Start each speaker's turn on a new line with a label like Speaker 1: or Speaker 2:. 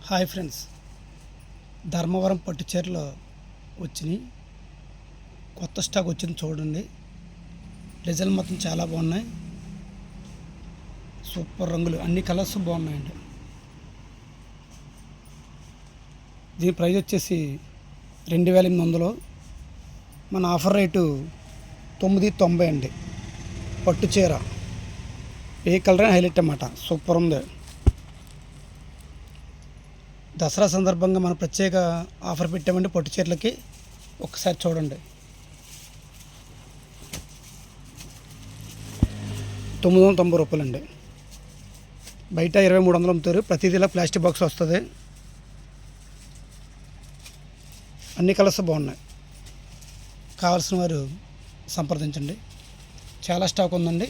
Speaker 1: Hi friends, Dharmavaram పట్టు చీరలు వచ్చినాయి. కొత్త స్టాక్ వచ్చింది చూడండి. డిజైన్ మొత్తం చాలా బాగున్నాయి. సూపర్ రంగులు, అన్ని కలర్స్ బాగున్నాయండి. దీని ప్రైస్ వచ్చేసి 2800. మన ఆఫర్ రేటు 990 అండి. పట్టు చీర ఏ కలర్ హైలైట్ అన్నమాట. సూపర్ ఉంది. దసరా సందర్భంగా మనం ప్రత్యేక ఆఫర్ పెట్టామండి పట్టు చీరలకి. ఒక్కసారి చూడండి. 990 రూపాయలండి. బయట 2300 అమ్ముతారు. ప్రతిదీలా ప్లాస్టిక్ బాక్స్ వస్తుంది. అన్ని కలర్స్ బాగున్నాయి. కావాల్సిన వారు సంప్రదించండి. చాలా స్టాక్ ఉందండి.